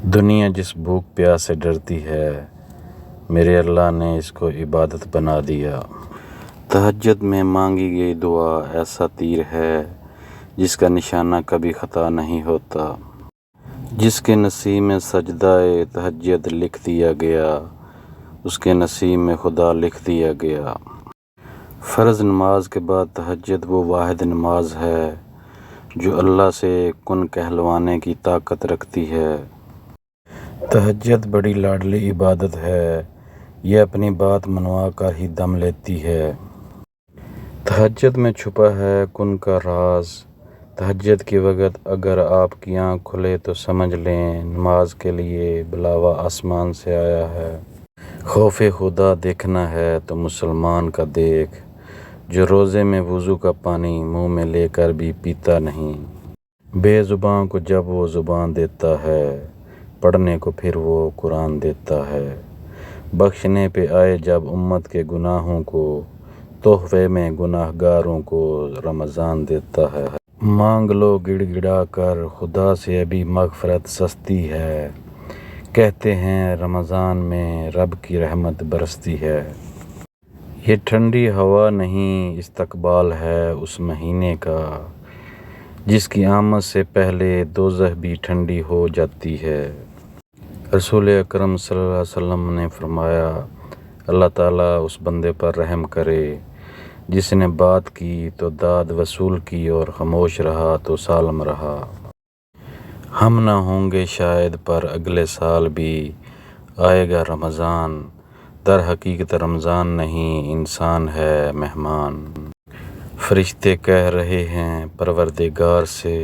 دنیا جس بھوک پیاس سے ڈرتی ہے، میرے اللہ نے اس کو عبادت بنا دیا۔ تہجد میں مانگی گئی دعا ایسا تیر ہے جس کا نشانہ کبھی خطا نہیں ہوتا۔ جس کے نصیب میں سجدہ تہجد لکھ دیا گیا، اس کے نصیب میں خدا لکھ دیا گیا۔ فرض نماز کے بعد تہجد وہ واحد نماز ہے جو اللہ سے کن کہلوانے کی طاقت رکھتی ہے۔ تہجد بڑی لاڈلی عبادت ہے، یہ اپنی بات منوا کر ہی دم لیتی ہے۔ تہجد میں چھپا ہے کن کا راز۔ تہجد کے وقت اگر آپ کی آنکھ کھلے تو سمجھ لیں نماز کے لیے بلاوا آسمان سے آیا ہے۔ خوف خدا دیکھنا ہے تو مسلمان کا دیکھ، جو روزے میں وضو کا پانی منہ میں لے کر بھی پیتا نہیں۔ بے زباں کو جب وہ زبان دیتا ہے، پڑھنے کو پھر وہ قرآن دیتا ہے۔ بخشنے پہ آئے جب امت کے گناہوں کو، تحفے میں گناہ گاروں کو رمضان دیتا ہے۔ مانگ لو گڑ گڑا کر خدا سے ابھی مغفرت سستی ہے، کہتے ہیں رمضان میں رب کی رحمت برستی ہے۔ یہ ٹھنڈی ہوا نہیں استقبال ہے اس مہینے کا، جس کی آمد سے پہلے دوزخ بھی ٹھنڈی ہو جاتی ہے۔ رسول اکرم صلی اللہ علیہ وسلم نے فرمایا، اللہ تعالیٰ اس بندے پر رحم کرے جس نے بات کی تو داد وصول کی اور خاموش رہا تو سالم رہا۔ ہم نہ ہوں گے شاید پر اگلے سال بھی آئے گا رمضان، در حقیقت رمضان نہیں انسان ہے مہمان۔ فرشتے کہہ رہے ہیں پروردگار سے،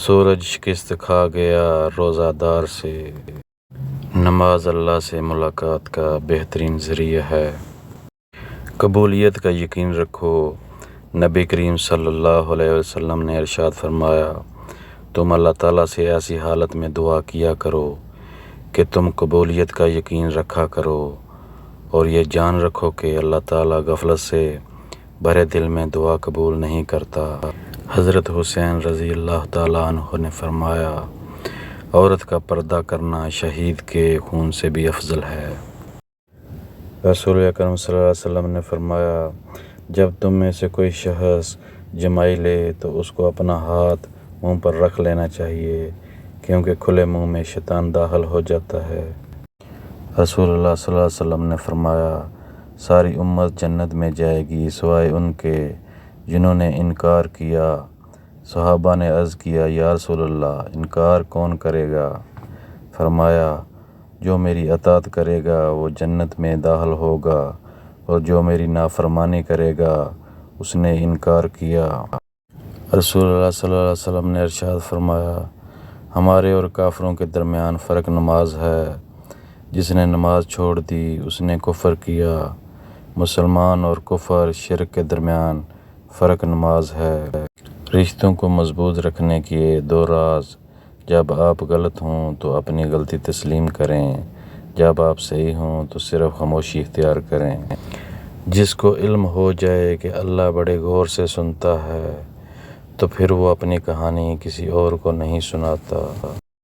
سورج شکست کھا گیا روزہ دار سے۔ نماز اللہ سے ملاقات کا بہترین ذریعہ ہے۔ قبولیت کا یقین رکھو۔ نبی کریم صلی اللہ علیہ وسلم نے ارشاد فرمایا، تم اللہ تعالیٰ سے ایسی حالت میں دعا کیا کرو کہ تم قبولیت کا یقین رکھا کرو، اور یہ جان رکھو کہ اللہ تعالیٰ غفلت سے بھرے دل میں دعا قبول نہیں کرتا۔ حضرت حسین رضی اللہ تعالیٰ عنہ نے فرمایا، عورت کا پردہ کرنا شہید کے خون سے بھی افضل ہے۔ رسول اکرم صلی اللہ علیہ وسلم نے فرمایا، جب تم میں سے کوئی شخص جمائی لے تو اس کو اپنا ہاتھ منہ پر رکھ لینا چاہیے، کیونکہ کھلے منہ میں شیطان داخل ہو جاتا ہے۔ رسول اللہ صلی اللہ علیہ وسلم نے فرمایا، ساری امت جنت میں جائے گی سوائے ان کے جنہوں نے انکار کیا۔ صحابہ نے عرض کیا، یا رسول اللہ انکار کون کرے گا؟ فرمایا، جو میری اطاعت کرے گا وہ جنت میں داخل ہوگا، اور جو میری نافرمانی کرے گا اس نے انکار کیا۔ رسول اللہ صلی اللہ علیہ وسلم نے ارشاد فرمایا، ہمارے اور کافروں کے درمیان فرق نماز ہے، جس نے نماز چھوڑ دی اس نے کفر کیا۔ مسلمان اور کفر شرک کے درمیان فرق نماز ہے۔ رشتوں کو مضبوط رکھنے کے دو راز، جب آپ غلط ہوں تو اپنی غلطی تسلیم کریں، جب آپ صحیح ہوں تو صرف خاموشی اختیار کریں۔ جس کو علم ہو جائے کہ اللہ بڑے غور سے سنتا ہے تو پھر وہ اپنی کہانی کسی اور کو نہیں سناتا۔